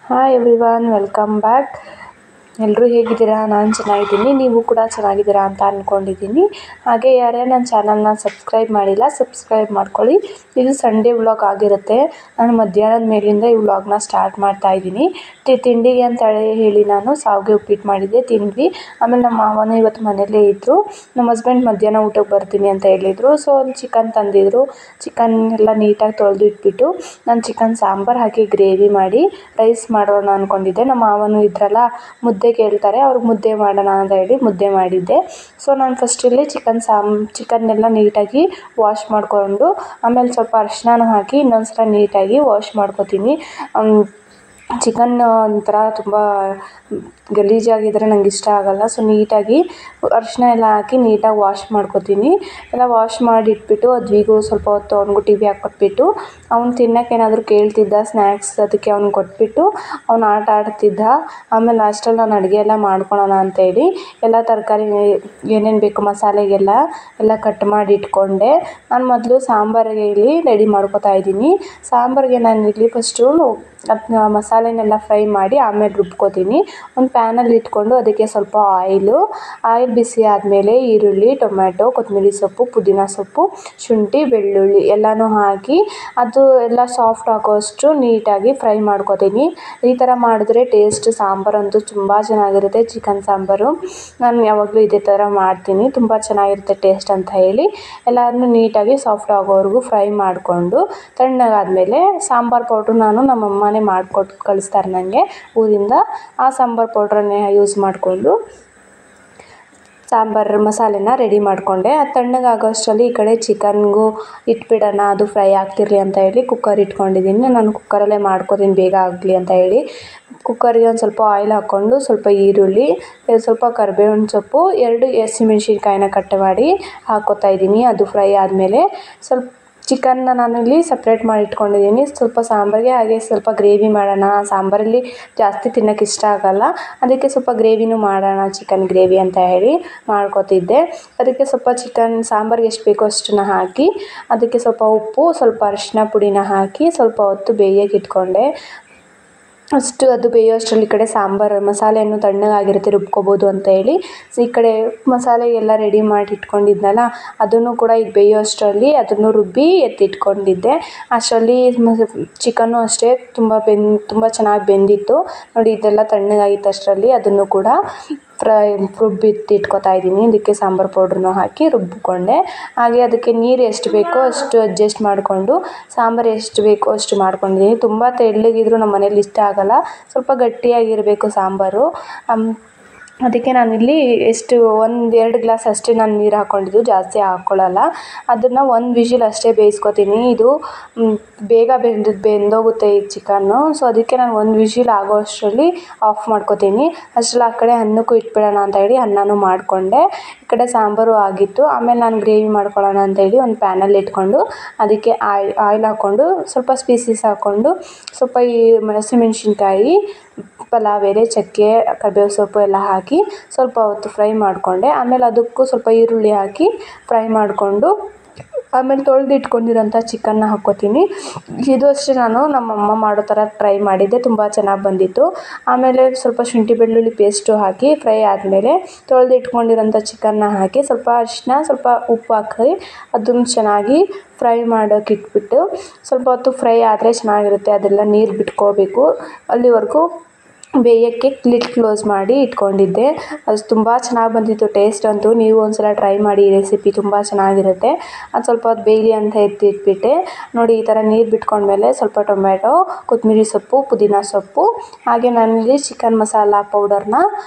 Hi everyone, welcome back. ಎಲ್ಲರೂ ಹೇಗಿದ್ದೀರಾ? ನಾನು ಚೆನ್ನಾಗಿದ್ದೀನಿ, ನೀವು ಕೂಡ ಚೆನ್ನಾಗಿದ್ದೀರಾ ಅಂತ ಅಂದ್ಕೊಂಡಿದ್ದೀನಿ. ಹಾಗೆ ಯಾರೇ ನನ್ನ ಚಾನಲ್ನ ಸಬ್ಸ್ಕ್ರೈಬ್ ಮಾಡಿಲ್ಲ, ಸಬ್ಸ್ಕ್ರೈಬ್ ಮಾಡ್ಕೊಳ್ಳಿ. ಇದು ಸಂಡೇ ವ್ಲಾಗ್ ಆಗಿರುತ್ತೆ. ನಾನು ಮಧ್ಯಾಹ್ನದ ಮೇಲಿಂದ ಈ ವ್ಲಾಗ್ನ ಸ್ಟಾರ್ಟ್ ಮಾಡ್ತಾ ಇದ್ದೀನಿ. ತಿಂಡಿಗೆ ಅಂತ ಹೇಳಿ ನಾನು ಶಾವಿಗೆ ಉಪ್ಪಿಟ್ಟು ಮಾಡಿದ್ದೆ, ತಿಂದ್ವಿ. ಆಮೇಲೆ ನಮ್ಮ ಮಾವನು ಇವತ್ತು ಮನೆಯಲ್ಲೇ ಇದ್ದರು. ನಮ್ಮ ಹಸ್ಬೆಂಡ್ ಮಧ್ಯಾಹ್ನ ಊಟಕ್ಕೆ ಬರ್ತೀನಿ ಅಂತ ಹೇಳಿದರು. ಸೊ ಒಂದು ಚಿಕನ್ ತಂದಿದ್ರು. ಚಿಕನ್ ಎಲ್ಲ ನೀಟಾಗಿ ತೊಳೆದು ಇಟ್ಬಿಟ್ಟು ನಾನು ಚಿಕನ್ ಸಾಂಬಾರು ಹಾಕಿ ಗ್ರೇವಿ ಮಾಡಿ ರೈಸ್ ಮಾಡೋಣ ಅಂದ್ಕೊಂಡಿದ್ದೆ. ನಮ್ಮ ಮಾವನು ಇದ್ರಲ್ಲ, ಮುದ್ದೆ ಕೇಳ್ತಾರೆ, ಅವ್ರಿಗೆ ಮುದ್ದೆ ಮಾಡೋಣ ಅಂತ ಹೇಳಿ ಮುದ್ದೆ ಮಾಡಿದ್ದೆ. ಸೊ ನಾನು ಫಸ್ಟ್ ಇಲ್ಲಿ ಚಿಕನ್ನೆಲ್ಲ ನೀಟಾಗಿ ವಾಶ್ ಮಾಡಿಕೊಂಡು ಆಮೇಲೆ ಸ್ವಲ್ಪ ಅರಿಶಿನ ಹಾಕಿ ಇನ್ನೊಂದ್ಸಲ ನೀಟಾಗಿ ವಾಶ್ ಮಾಡ್ಕೊತೀನಿ. ಚಿಕನ್ ಒಂಥರ ತುಂಬ ಗಲೀಜಾಗಿದ್ದರೆ ನಂಗೆ ಇಷ್ಟ ಆಗೋಲ್ಲ. ಸೊ ನೀಟಾಗಿ ಅರಿಶಿನ ಎಲ್ಲ ಹಾಕಿ ನೀಟಾಗಿ ವಾಶ್ ಮಾಡ್ಕೊತೀನಿ. ಎಲ್ಲ ವಾಶ್ ಮಾಡಿ ಇಟ್ಬಿಟ್ಟು ಅದ್ವಿಗೂ ಸ್ವಲ್ಪ ಹೊತ್ತು ಅವ್ನಿಗೂ ಟಿ ವಿ ಹಾಕ್ಕೊಟ್ಬಿಟ್ಟು ಅವ್ನು ತಿನ್ನೋಕೆ ಏನಾದರೂ ಕೇಳ್ತಿದ್ದ ಸ್ನ್ಯಾಕ್ಸ್, ಅದಕ್ಕೆ ಅವ್ನಿಗೆ ಕೊಟ್ಬಿಟ್ಟು ಅವ್ನು ಆಟ ಆಡ್ತಿದ್ದ. ಆಮೇಲೆ ಲಾಸ್ಟಲ್ಲಿ ನಾನು ಅಡುಗೆ ಎಲ್ಲ ಮಾಡ್ಕೊಳೋಣ ಅಂತೇಳಿ ಎಲ್ಲ ತರಕಾರಿ ಏನೇನು ಬೇಕು ಮಸಾಲೆಗೆಲ್ಲ ಕಟ್ ಮಾಡಿ ಇಟ್ಕೊಂಡೆ. ನಾನು ಮೊದಲು ಸಾಂಬಾರಿಗೆ ಇಲ್ಲಿ ರೆಡಿ ಮಾಡ್ಕೊತಾ ಇದ್ದೀನಿ. ಸಾಂಬಾರಿಗೆ ನಾನು ಇಲ್ಲಿ ಫಸ್ಟು ಅದನ್ನ ಮಸಾಲೆನೆಲ್ಲ ಫ್ರೈ ಮಾಡಿ ಆಮೇಲೆ ರುಬ್ಕೋತೀನಿ. ಒಂದು ಪ್ಯಾನಲ್ಲಿ ಇಟ್ಕೊಂಡು ಅದಕ್ಕೆ ಸ್ವಲ್ಪ ಆಯಿಲ್ ಬಿಸಿ ಆದಮೇಲೆ ಈರುಳ್ಳಿ, ಟೊಮ್ಯಾಟೊ, ಕೊತ್ತಂಬರಿ ಸೊಪ್ಪು, ಪುದೀನ ಸೊಪ್ಪು, ಶುಂಠಿ, ಬೆಳ್ಳುಳ್ಳಿ ಎಲ್ಲನೂ ಹಾಕಿ ಅದು ಎಲ್ಲ ಸಾಫ್ಟ್ ಆಗೋಷ್ಟು ನೀಟಾಗಿ ಫ್ರೈ ಮಾಡ್ಕೋತೀನಿ. ಈ ಥರ ಮಾಡಿದ್ರೆ ಟೇಸ್ಟ್ ಸಾಂಬಾರಂತೂ ತುಂಬ ಚೆನ್ನಾಗಿರುತ್ತೆ. ಚಿಕನ್ ಸಾಂಬಾರು ನಾನು ಯಾವಾಗಲೂ ಇದೇ ಥರ ಮಾಡ್ತೀನಿ, ತುಂಬ ಚೆನ್ನಾಗಿರುತ್ತೆ ಟೇಸ್ಟ್ ಅಂತ ಹೇಳಿ ಎಲ್ಲನೂ ನೀಟಾಗಿ ಸಾಫ್ಟ್ ಆಗೋವರೆಗೂ ಫ್ರೈ ಮಾಡಿಕೊಂಡು ತಣ್ಣಗಾದಮೇಲೆ ಸಾಂಬಾರು ಪೌಡ್ರು ನಾನು ನಮ್ಮಮ್ಮನೇ ಮಾಡಿಕೊಟ್ಟು ಕಳಿಸ್ತಾರೆ ನನಗೆ ಊರಿಂದ. ಆ ಸಾಂಬಾರು ಪೌಡ್ರನ್ನೇ ಯೂಸ್ ಮಾಡಿಕೊಂಡು ಸಾಂಬಾರು ಮಸಾಲೆನ ರೆಡಿ ಮಾಡಿಕೊಂಡೆ. ಅದು ತಣ್ಣಗಾಗೋಷ್ಟರಲ್ಲಿ ಈ ಕಡೆ ಚಿಕನ್ಗೂ ಇಟ್ಬಿಡೋಣ, ಅದು ಫ್ರೈ ಆಗ್ತಿರಲಿ ಅಂತ ಹೇಳಿ ಕುಕ್ಕರ್ ಇಟ್ಕೊಂಡಿದ್ದೀನಿ. ನಾನು ಕುಕ್ಕರಲ್ಲೇ ಮಾಡ್ಕೊತೀನಿ ಬೇಗ ಆಗಲಿ ಅಂತ ಹೇಳಿ. ಕುಕ್ಕರಿಗೆ ಒಂದು ಸ್ವಲ್ಪ ಆಯಿಲ್ ಹಾಕ್ಕೊಂಡು ಸ್ವಲ್ಪ ಈರುಳ್ಳಿ, ಸ್ವಲ್ಪ ಕರಿಬೇವಿನ ಸೊಪ್ಪು, 2 ಹಸಿಮೆಣ್ಸಿನ್ಕಾಯಿನ ಕಟ್ ಮಾಡಿ ಹಾಕ್ಕೋತಾ ಇದ್ದೀನಿ. ಅದು ಫ್ರೈ ಆದಮೇಲೆ ಸ್ವಲ್ಪ ಚಿಕನ್ನ ನಾನಿಲ್ಲಿ ಸಪ್ರೇಟ್ ಮಾಡಿ ಇಟ್ಕೊಂಡಿದ್ದೀನಿ. ಸ್ವಲ್ಪ ಸಾಂಬಾರಿಗೆ ಹಾಗೆ ಸ್ವಲ್ಪ ಗ್ರೇವಿ ಮಾಡೋಣ, ಸಾಂಬಾರಲ್ಲಿ ಜಾಸ್ತಿ ತಿನ್ನೋಕ್ಕೆ ಇಷ್ಟ ಆಗೋಲ್ಲ, ಅದಕ್ಕೆ ಸ್ವಲ್ಪ ಗ್ರೇವಿನೂ ಮಾಡೋಣ, ಚಿಕನ್ ಗ್ರೇವಿ ಅಂತ ಹೇಳಿ ಮಾಡ್ಕೊತಿದ್ದೆ. ಅದಕ್ಕೆ ಸ್ವಲ್ಪ ಚಿಕನ್ ಸಾಂಬಾರಿಗೆ ಎಷ್ಟು ಬೇಕೋ ಅಷ್ಟನ್ನು ಹಾಕಿ ಅದಕ್ಕೆ ಸ್ವಲ್ಪ ಉಪ್ಪು, ಸ್ವಲ್ಪ ಅರಿಶಿನ ಪುಡಿನ ಹಾಕಿ ಸ್ವಲ್ಪ ಹೊತ್ತು ಬೇಯೋಕ್ಕೆ ಇಟ್ಕೊಂಡೆ. ಅಷ್ಟು ಅದು ಬೇಯೋಷ್ಟರಲ್ಲಿ ಈ ಕಡೆ ಸಾಂಬಾರು ಮಸಾಲೆಯನ್ನು ತಣ್ಣಗಾಗಿರುತ್ತೆ, ರುಬ್ಕೋಬೋದು ಅಂತ ಹೇಳಿ ಈ ಕಡೆ ಮಸಾಲೆ ಎಲ್ಲ ರೆಡಿ ಮಾಡಿ ಇಟ್ಕೊಂಡಿದ್ನಲ್ಲ ಅದನ್ನು ಕೂಡ ಈಗ ಬೇಯೋಷ್ಟರಲ್ಲಿ ಅದನ್ನು ರುಬ್ಬಿ ಎತ್ತಿಟ್ಕೊಂಡಿದ್ದೆ. ಅಷ್ಟರಲ್ಲಿ ಚಿಕನ್ನು ಅಷ್ಟೇ ತುಂಬ ಚೆನ್ನಾಗಿ ಬೆಂದಿತ್ತು ನೋಡಿ. ಇದೆಲ್ಲ ತಣ್ಣಗಾಗಿತ್ತು ಅಷ್ಟರಲ್ಲಿ ಅದನ್ನು ಕೂಡ ರುಬ್ಬಿಟ್ಟಿಟ್ಕೊತಾ ಇದ್ದೀನಿ. ಅದಕ್ಕೆ ಸಾಂಬಾರು ಪೌಡ್ರನ್ನೂ ಹಾಕಿ ರುಬ್ಬಿಕೊಂಡೆ. ಹಾಗೆ ಅದಕ್ಕೆ ನೀರು ಎಷ್ಟು ಬೇಕೋ ಅಷ್ಟು ಅಡ್ಜಸ್ಟ್ ಮಾಡಿಕೊಂಡು ಸಾಂಬಾರು ಎಷ್ಟು ಬೇಕೋ ಅಷ್ಟು ಮಾಡ್ಕೊಂಡಿದ್ದೀನಿ. ತುಂಬ ತೆಳ್ಳಗಿದ್ರೂ ನಮ್ಮ ಮನೇಲಿ ಇಷ್ಟ ಆಗೋಲ್ಲ, ಸ್ವಲ್ಪ ಗಟ್ಟಿಯಾಗಿರಬೇಕು ಸಾಂಬಾರು. ಅದಕ್ಕೆ ನಾನಿಲ್ಲಿ ಎಷ್ಟು 1-2 ಗ್ಲಾಸ್ ಅಷ್ಟೇ ನಾನು ನೀರು ಹಾಕ್ಕೊಂಡಿದ್ದು, ಜಾಸ್ತಿ ಹಾಕ್ಕೊಳ್ಳಲ್ಲ. ಅದನ್ನು 1 ವಿಷಿಲ್ ಅಷ್ಟೇ ಬೇಯಿಸ್ಕೊತೀನಿ. ಇದು ಬೇಗ ಬೆಂದೋಗುತ್ತೆ ಈ ಚಿಕನ್ನು. ಸೊ ಅದಕ್ಕೆ ನಾನು 1 ವಿಷಿಲ್ ಆಗೋ ಅಷ್ಟರಲ್ಲಿ ಆಫ್ ಮಾಡ್ಕೊತೀನಿ. ಅಷ್ಟರಲ್ಲಿ ಆ ಕಡೆ ಅನ್ನಕ್ಕೂ ಇಟ್ಬಿಡೋಣ ಅಂತ ಹೇಳಿ ಅನ್ನನೂ ಮಾಡಿಕೊಂಡೆ. ಈ ಕಡೆ ಸಾಂಬಾರು ಆಗಿತ್ತು. ಆಮೇಲೆ ನಾನು ಗ್ರೇವಿ ಮಾಡ್ಕೊಳ್ಳೋಣ ಅಂತೇಳಿ ಒಂದು ಪ್ಯಾನಲ್ಲಿ ಇಟ್ಕೊಂಡು ಅದಕ್ಕೆ ಆಯಿಲ್ ಹಾಕ್ಕೊಂಡು ಸ್ವಲ್ಪ ಸ್ಪೈಸಸ್ ಹಾಕ್ಕೊಂಡು ಸ್ವಲ್ಪ ಈ ಹಸಿಮೆಣ್ಸಿನ್ಕಾಯಿ, ಪಲಾವ್ ಎಲೆ, ಚಕ್ಕೆ, ಕರಿಬೇವು ಸೊಪ್ಪು ಎಲ್ಲ ಹಾಕಿ ಸ್ವಲ್ಪ ಹೊತ್ತು ಫ್ರೈ ಮಾಡಿಕೊಂಡೆ. ಆಮೇಲೆ ಅದಕ್ಕೂ ಸ್ವಲ್ಪ ಈರುಳ್ಳಿ ಹಾಕಿ ಫ್ರೈ ಮಾಡಿಕೊಂಡು ಆಮೇಲೆ ತೊಳೆದಿಟ್ಕೊಂಡಿರೋಂಥ ಚಿಕನ್ನ ಹಾಕ್ಕೋತೀನಿ. ಇದು ಅಷ್ಟೇ ನಾನು ನಮ್ಮಮ್ಮ ಮಾಡೋ ಥರ ಟ್ರೈ ಮಾಡಿದ್ದೆ, ತುಂಬ ಚೆನ್ನಾಗಿ ಬಂದಿತ್ತು. ಆಮೇಲೆ ಸ್ವಲ್ಪ ಶುಂಠಿ ಬೆಳ್ಳುಳ್ಳಿ ಪೇಸ್ಟು ಹಾಕಿ ಫ್ರೈ ಆದಮೇಲೆ ತೊಳೆದಿಟ್ಕೊಂಡಿರೋಂಥ ಚಿಕನ್ನ ಹಾಕಿ ಸ್ವಲ್ಪ ಅರಿಶಿನ, ಸ್ವಲ್ಪ ಉಪ್ಪು ಹಾಕಿ ಅದನ್ನು ಚೆನ್ನಾಗಿ ಫ್ರೈ ಮಾಡೋಕೆ ಇಟ್ಬಿಟ್ಟು ಸ್ವಲ್ಪ ಹೊತ್ತು ಫ್ರೈ ಆದರೆ ಚೆನ್ನಾಗಿರುತ್ತೆ. ಅದೆಲ್ಲ ನೀರು ಬಿಟ್ಕೋಬೇಕು, ಅಲ್ಲಿವರೆಗೂ ಬೇಯೋಕ್ಕೆ ಲಿಡ್ ಕ್ಲೋಸ್ ಮಾಡಿ ಇಟ್ಕೊಂಡಿದ್ದೆ. ಅದು ತುಂಬ ಚೆನ್ನಾಗಿ ಬಂದಿತ್ತು ಟೇಸ್ಟ್ ಅಂತೂ. ನೀವು ಒಂದ್ಸಲ ಟ್ರೈ ಮಾಡಿ, ಈ ರೆಸಿಪಿ ತುಂಬ ಚೆನ್ನಾಗಿರುತ್ತೆ. ಅದು ಸ್ವಲ್ಪ ಹೊತ್ತು ಬೇಯಲಿ ಅಂತ ಎತ್ತಿಟ್ಬಿಟ್ಟೆ. ನೋಡಿ ಈ ಥರ ನೀರು ಬಿಟ್ಕೊಂಡ್ಮೇಲೆ ಸ್ವಲ್ಪ ಟೊಮ್ಯಾಟೊ, ಕೊತ್ತಂಬರಿ ಸೊಪ್ಪು, ಪುದೀನ ಸೊಪ್ಪು, ಹಾಗೆ ನಾನಿಲ್ಲಿ ಚಿಕನ್ ಮಸಾಲ ಪೌಡರ್ನ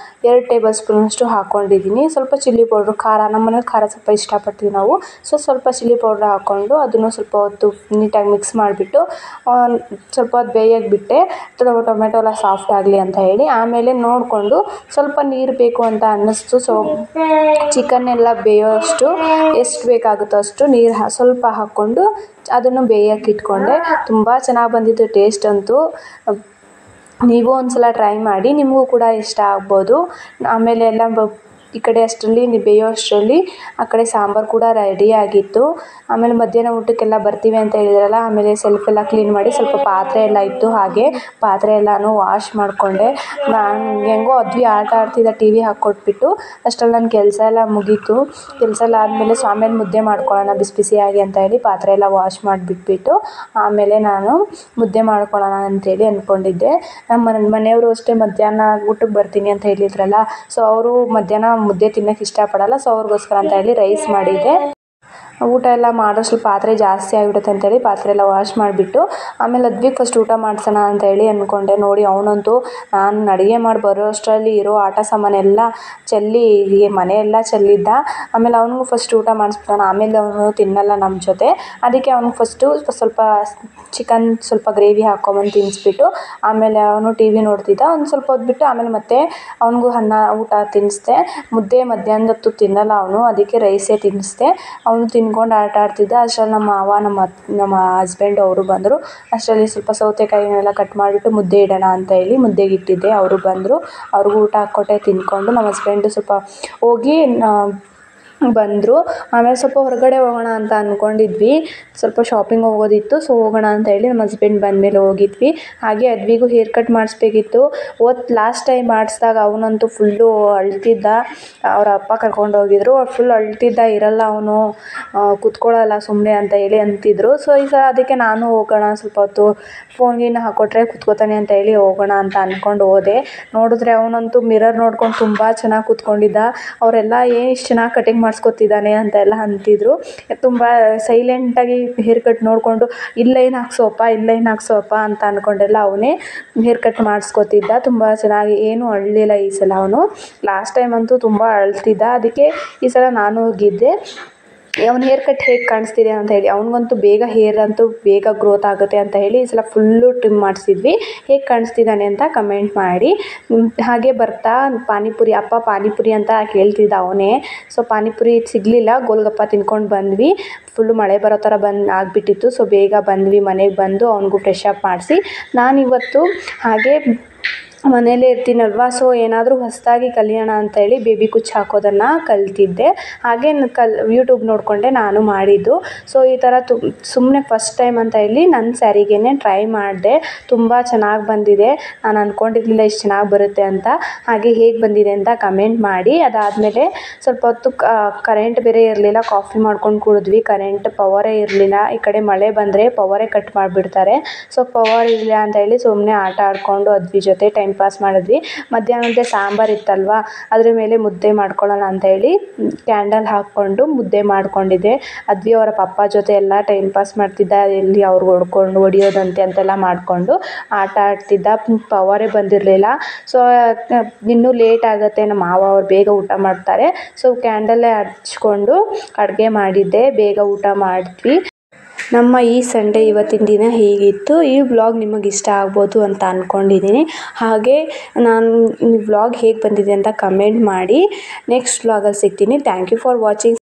2 ಟೇಬಲ್ ಸ್ಪೂನಷ್ಟು ಹಾಕ್ಕೊಂಡಿದ್ದೀನಿ. ಸ್ವಲ್ಪ ಚಿಲ್ಲಿ ಪೌಡ್ರು, ಖಾರ ನಮ್ಮ ಮನೇಲಿ ಖಾರ ಸ್ವಲ್ಪ ಇಷ್ಟಪಡ್ತೀವಿ ನಾವು. ಸೊ ಸ್ವಲ್ಪ ಚಿಲ್ಲಿ ಪೌಡ್ರ್ ಹಾಕ್ಕೊಂಡು ಅದನ್ನು ಸ್ವಲ್ಪ ಹೊತ್ತು ನೀಟಾಗಿ ಮಿಕ್ಸ್ ಮಾಡಿಬಿಟ್ಟು ಸ್ವಲ್ಪ ಹೊತ್ತು ಬೇಯೋಕ್ಕೆ ಬಿಟ್ಟೆ, ಟೊಮೆಟೊ ಎಲ್ಲ ಸಾಫ್ಟ್ ಆಗಲಿ ಅಂತ ಹೇಳಿ. ಆಮೇಲೆ ನೋಡಿಕೊಂಡು ಸ್ವಲ್ಪ ನೀರು ಬೇಕು ಅಂತ ಅನ್ನಿಸ್ತು. ಸೊ ಚಿಕನ್ನೆಲ್ಲ ಬೇಯೋಷ್ಟು ಎಷ್ಟು ಬೇಕಾಗುತ್ತೋ ಅಷ್ಟು ನೀರು ಸ್ವಲ್ಪ ಹಾಕ್ಕೊಂಡು ಅದನ್ನು ಬೇಯೋಕ್ಕೆ ಇಟ್ಕೊಂಡೆ. ತುಂಬ ಚೆನ್ನಾಗಿ ಬಂದಿತ್ತು ಟೇಸ್ಟ್ ಅಂತೂ. ನೀವು ಒಂದ್ಸಲ ಟ್ರೈ ಮಾಡಿ, ನಿಮಗೂ ಕೂಡ ಇಷ್ಟ ಆಗ್ಬೋದು. ಆಮೇಲೆ ಎಲ್ಲ ಈ ಕಡೆ ಅಷ್ಟರಲ್ಲಿ ಬೇಯೋ ಅಷ್ಟರಲ್ಲಿ ಆ ಕಡೆ ಸಾಂಬಾರು ಕೂಡ ರೆಡಿ ಆಗಿತ್ತು. ಆಮೇಲೆ ಮಧ್ಯಾಹ್ನ ಊಟಕ್ಕೆಲ್ಲ ಬರ್ತೀವಿ ಅಂತ ಹೇಳಿದ್ರಲ್ಲ, ಆಮೇಲೆ ಸೆಲ್ಫ್ ಎಲ್ಲ ಕ್ಲೀನ್ ಮಾಡಿ ಸ್ವಲ್ಪ ಪಾತ್ರೆ ಎಲ್ಲ ಇತ್ತು, ಹಾಗೆ ಪಾತ್ರೆ ಎಲ್ಲನೂ ವಾಶ್ ಮಾಡಿಕೊಂಡೆ. ನಾನು ಹೆಂಗೋ ಅದ್ವಿ ಆಟ ಆಡ್ತಿದ್ದ ಟಿ ವಿ ಹಾಕ್ಕೊಟ್ಬಿಟ್ಟು. ಅಷ್ಟರಲ್ಲಿ ನನ್ನ ಕೆಲಸ ಎಲ್ಲ ಮುಗೀತು. ಕೆಲಸ ಎಲ್ಲ ಆದಮೇಲೆ ಆಮೇಲೆ ಮುದ್ದೆ ಮಾಡ್ಕೊಳ್ಳೋಣ ಬಿಸಿ ಬಿಸಿಯಾಗಿ ಅಂತ ಹೇಳಿ ಪಾತ್ರೆ ಎಲ್ಲ ವಾಶ್ ಮಾಡಿಬಿಟ್ಬಿಟ್ಟು ಆಮೇಲೆ ನಾನು ಮುದ್ದೆ ಮಾಡ್ಕೊಳ್ಳೋಣ ಅಂತೇಳಿ ಅಂದ್ಕೊಂಡಿದ್ದೆ. ನಮ್ಮ ಮನೆಯವರು ಅಷ್ಟೇ ಮಧ್ಯಾಹ್ನ ಊಟಕ್ಕೆ ಬರ್ತೀನಿ ಅಂತ ಹೇಳಿದ್ರಲ್ಲ, ಸೊ ಅವರು ಮಧ್ಯಾಹ್ನ ಮುದ್ದೆ ತಿನ್ನೋಕ್ಕೆ ಇಷ್ಟಪಡಲ್ಲ. ಸೊ ಅವ್ರಿಗೋಸ್ಕರ ಅಂತ ಹೇಳಿ ರೈಸ್ ಮಾಡಿದ್ದೆ. ಊಟ ಎಲ್ಲ ಮಾಡೋಷ್ಟು ಪಾತ್ರೆ ಜಾಸ್ತಿ ಆಗಿಬಿಡುತ್ತೆ ಅಂತೇಳಿ ಪಾತ್ರೆ ಎಲ್ಲ ವಾಶ್ ಮಾಡಿಬಿಟ್ಟು ಆಮೇಲೆ ಅದ್ವಿಗೆ ಫಸ್ಟ್ ಊಟ ಮಾಡಿಸೋಣ ಅಂತ ಹೇಳಿ ಅಂದ್ಕೊಂಡೆ. ನೋಡಿ ಅವನಂತೂ ನಾನು ಅಡುಗೆ ಮಾಡಿ ಬರೋ ಅಷ್ಟರಲ್ಲಿ ಇರೋ ಆಟ ಸಾಮಾನೆಲ್ಲ ಚೆಲ್ಲಿ ಮನೆಯೆಲ್ಲ ಚೆಲ್ಲಿದ್ದ. ಆಮೇಲೆ ಅವನಿಗೂ ಫಸ್ಟ್ ಊಟ ಮಾಡಿಸ್ಬಿಡೋಣ, ಆಮೇಲೆ ಅವನು ತಿನ್ನಲ್ಲ ನಮ್ಮ ಜೊತೆ. ಅದಕ್ಕೆ ಅವ್ನಿಗೆ ಫಸ್ಟು ಸ್ವಲ್ಪ ಚಿಕನ್ ಸ್ವಲ್ಪ ಗ್ರೇವಿ ಹಾಕ್ಕೊಂಬಂದು ತಿನ್ನಿಸ್ಬಿಟ್ಟು ಆಮೇಲೆ ಅವನು ಟಿ ವಿ ನೋಡ್ತಿದ್ದ. ಒಂದು ಸ್ವಲ್ಪ ಹೊತ್ತು ಆಮೇಲೆ ಮತ್ತೆ ಅವನಿಗೂ ಊಟ ತಿನ್ನಿಸ್ದೆ. ಮುದ್ದೆ ಮಧ್ಯಾಹ್ನದ ಹೊತ್ತು ತಿನ್ನಲ್ಲ ಅವನು, ಅದಕ್ಕೆ ರೈಸೇ ತಿನ್ನಿಸ್ದೆ. ಅವನು ತಿನ್ಕೊಂಡು ಆಟ ಆಡ್ತಿದ್ದ. ಅಷ್ಟರಲ್ಲಿ ನಮ್ಮ ಮಾವ ನಮ್ಮ ಹಸ್ಬೆಂಡ್ ಅವರು ಬಂದರು. ಅಷ್ಟರಲ್ಲಿ ಸ್ವಲ್ಪ ಸೌತೆಕಾಯಿನೆಲ್ಲ ಕಟ್ ಮಾಡಿಬಿಟ್ಟು ಮುದ್ದೆ ಇಡೋಣ ಅಂತ ಹೇಳಿ ಮುದ್ದೆಗೆ ಇಟ್ಟಿದ್ದೆ. ಅವರು ಬಂದರು, ಅವ್ರಿಗೂ ಊಟ ಹಾಕ್ಕೊಟ್ಟೆ ತಿಂದ್ಕೊಂಡು. ನಮ್ಮ ಹಸ್ಬೆಂಡು ಸ್ವಲ್ಪ ಹೋಗಿ ಬಂದರು. ಆಮೇಲೆ ಸ್ವಲ್ಪ ಹೊರಗಡೆ ಹೋಗೋಣ ಅಂತ ಅಂದ್ಕೊಂಡಿದ್ವಿ, ಸ್ವಲ್ಪ ಶಾಪಿಂಗ್ ಹೋಗೋದಿತ್ತು. ಸೊ ಹೋಗೋಣ ಅಂತ ಹೇಳಿ ನಮ್ಮ ಹಸ್ಬೆಂಡ್ ಬಂದಮೇಲೆ ಹೋಗಿದ್ವಿ. ಹಾಗೆ ಅದ್ವಿಗೂ ಹೇರ್ ಕಟ್ ಮಾಡಿಸ್ಬೇಕಿತ್ತು. ಲಾಸ್ಟ್ ಟೈಮ್ ಮಾಡಿಸಿದಾಗ ಅವನಂತೂ ಫುಲ್ಲು ಅಳ್ತಿದ್ದ. ಅವರ ಅಪ್ಪ ಕರ್ಕೊಂಡು ಹೋಗಿದ್ರು. ಫುಲ್ ಅಳ್ತಿದ್ದ, ಇರಲ್ಲ ಅವನು, ಕೂತ್ಕೊಳ್ಳಲ್ಲ ಸುಮ್ಮನೆ ಅಂತ ಹೇಳಿ ಅಂತಿದ್ರು. ಸೊ ಈ ಸಲ ಅದಕ್ಕೆ ನಾನು ಹೋಗೋಣ, ಸ್ವಲ್ಪ ಹೊತ್ತು ಫೋನ್ಗಿನ ಹಾಕ್ಕೊಟ್ರೆ ಕೂತ್ಕೋತಾನೆ ಅಂತ ಹೇಳಿ ಹೋಗೋಣ ಅಂತ ಅಂದ್ಕೊಂಡು ಹೋದೆ. ನೋಡಿದ್ರೆ ಅವನಂತೂ ಮಿರರ್ ನೋಡ್ಕೊಂಡು ತುಂಬ ಚೆನ್ನಾಗಿ ಕೂತ್ಕೊಂಡಿದ್ದ. ಅವರೆಲ್ಲ ಇಷ್ಟು ಚೆನ್ನಾಗಿ ಕಟಿಂಗ್ ಮಾಡಿಸ್ಕೊತಿದ್ದಾನೆ ಅಂತೆಲ್ಲ ಅಂತಿದ್ರು. ತುಂಬ ಸೈಲೆಂಟಾಗಿ ಹೇರ್ ಕಟ್ ನೋಡಿಕೊಂಡು ಇಲ್ಲೈನು ಹಾಕ್ಸೋಪ್ಪ ಅಂತ ಅಂದ್ಕೊಂಡೆಲ್ಲ ಅವನೇ ಹೇರ್ ಕಟ್ ಮಾಡಿಸ್ಕೊತಿದ್ದ. ತುಂಬ ಚೆನ್ನಾಗಿ ಏನೂ ಅಳಲಿಲ್ಲ ಈ ಸಲ ಅವನು. ಲಾಸ್ಟ್ ಟೈಮ್ ಅಂತೂ ತುಂಬ ಅಳ್ತಿದ್ದ. ಅದಕ್ಕೆ ಈ ಸಲ ನಾನು ಹೋಗಿದ್ದೆ. ಅವ್ನ ಹೇರ್ ಕಟ್ ಹೇಗೆ ಕಾಣಿಸ್ತಿದೆ ಅಂತ ಹೇಳಿ, ಅವ್ನಿಗಂತೂ ಬೇಗ ಹೇರ್ ಅಂತೂ ಬೇಗ ಗ್ರೋತ್ ಆಗುತ್ತೆ ಅಂತ ಹೇಳಿ ಈ ಸಲ ಫುಲ್ಲು ಟ್ರಿಮ್ ಮಾಡಿಸಿದ್ವಿ. ಹೇಗೆ ಕಾಣಿಸ್ತಿದ್ದಾನೆ ಅಂತ ಕಮೆಂಟ್ ಮಾಡಿ. ಹಾಗೆ ಬರ್ತಾ ಪಾನಿಪುರಿ ಅಂತ ಕೇಳ್ತಿದ್ದ ಅವನೇ. ಸೊ ಪಾನಿಪುರಿ ಸಿಗಲಿಲ್ಲ, ಗೋಲ್ಗಪ್ಪ ತಿನ್ಕೊಂಡು ಬಂದ್ವಿ. ಫುಲ್ಲು ಮಳೆ ಬರೋ ಥರ ಆಗಿಬಿಟ್ಟಿತ್ತು. ಸೊ ಬೇಗ ಬಂದ್ವಿ, ಮನೆಗೆ ಬಂದು ಅವ್ನಿಗೂ ಫ್ರೆಶ್ ಅಪ್ ಮಾಡಿಸಿ ನಾನಿವತ್ತು ಹಾಗೆ ಮನೇಲೇ ಇರ್ತೀನಲ್ವ, ಸೊ ಏನಾದರೂ ಹೊಸದಾಗಿ ಕಲಿಯೋಣ ಅಂತ ಹೇಳಿ ಬೇಬಿ ಕುಚ್ಚು ಹಾಕೋದನ್ನು ಕಲಿತಿದ್ದೆ. ಹಾಗೆ ಯೂಟ್ಯೂಬ್ ನೋಡಿಕೊಂಡೆ ನಾನು ಮಾಡಿದ್ದು. ಸೊ ಈ ಥರ ಸುಮ್ಮನೆ ಫಸ್ಟ್ ಟೈಮ್ ಅಂತ ಹೇಳಿ ನನ್ನ ಸ್ಯಾರಿಗೇ ಟ್ರೈ ಮಾಡಿದೆ. ತುಂಬ ಚೆನ್ನಾಗಿ ಬಂದಿದೆ. ನಾನು ಅಂದ್ಕೊಂಡಿರಲಿಲ್ಲ ಇಷ್ಟು ಚೆನ್ನಾಗಿ ಬರುತ್ತೆ ಅಂತ. ಹಾಗೆ ಹೇಗೆ ಬಂದಿದೆ ಅಂತ ಕಮೆಂಟ್ ಮಾಡಿ. ಅದಾದಮೇಲೆ ಸ್ವಲ್ಪ ಹೊತ್ತು ಕರೆಂಟ್ ಬೇರೆ ಇರಲಿಲ್ಲ, ಕಾಫಿ ಮಾಡ್ಕೊಂಡು ಕುಡಿದ್ವಿ. ಕರೆಂಟ್ ಪವರೇ ಇರಲಿಲ್ಲ. ಈ ಕಡೆ ಮಳೆ ಬಂದರೆ ಪವರೇ ಕಟ್ ಮಾಡಿಬಿಡ್ತಾರೆ. ಸೊ ಪವರ್ ಇಲ್ಲ ಅಂತ ಹೇಳಿ ಸುಮ್ಮನೆ ಆಟ ಆಡಿಕೊಂಡು ಅದ್ವಿ ಜೊತೆ ಟೈಮ್ ಪಾಸ್ ಮಾಡಿದ್ವಿ. ಮಧ್ಯಾಹ್ನದ ಸಾಂಬಾರು ಇತ್ತಲ್ವ, ಅದ್ರ ಮೇಲೆ ಮುದ್ದೆ ಮಾಡ್ಕೊಳ್ಳೋಣ ಅಂತ ಹೇಳಿ ಕ್ಯಾಂಡಲ್ ಹಾಕ್ಕೊಂಡು ಮುದ್ದೆ ಮಾಡ್ಕೊಂಡಿದ್ದೆ. ಅದ್ವಿ ಅವರ ಪಪ್ಪ ಜೊತೆ ಎಲ್ಲ ಟೈಮ್ ಪಾಸ್ ಮಾಡ್ತಿದ್ದ. ಎಲ್ಲಿ ಅವ್ರಿಗೆ ಹೊಡಿಯೋದಂತೆ ಅಂತೆಲ್ಲ ಮಾಡಿಕೊಂಡು ಆಟ ಆಡ್ತಿದ್ದ. ಪವರೇ ಬಂದಿರಲಿಲ್ಲ. ಸೊ ಇನ್ನೂ ಲೇಟ್ ಆಗುತ್ತೆ, ನಮ್ಮ ಮಾವ ಅವ್ರು ಬೇಗ ಊಟ ಮಾಡ್ತಾರೆ. ಸೊ ಕ್ಯಾಂಡಲ್ಲೇ ಹಚ್ಕೊಂಡು ಅಡುಗೆ ಮಾಡಿದ್ದೆ, ಬೇಗ ಊಟ ಮಾಡಿದ್ವಿ. ನಮ್ಮ ಈ ಸಂಡೇ ಇವತ್ತಿನ ದಿನ ಹೀಗಿತ್ತು. ಈ ವ್ಲಾಗ್ ನಿಮಗೆ ಇಷ್ಟ ಆಗ್ಬೋದು ಅಂತ ಅಂದ್ಕೊಂಡಿದ್ದೀನಿ. ಹಾಗೆ ನಾನು ಈ ವ್ಲಾಗ್ ಹೇಗೆ ಬಂದಿದೆ ಅಂತ ಕಮೆಂಟ್ ಮಾಡಿ. ನೆಕ್ಸ್ಟ್ ವ್ಲಾಗಲ್ಲಿ ಸಿಗ್ತೀನಿ. Thank you for watching.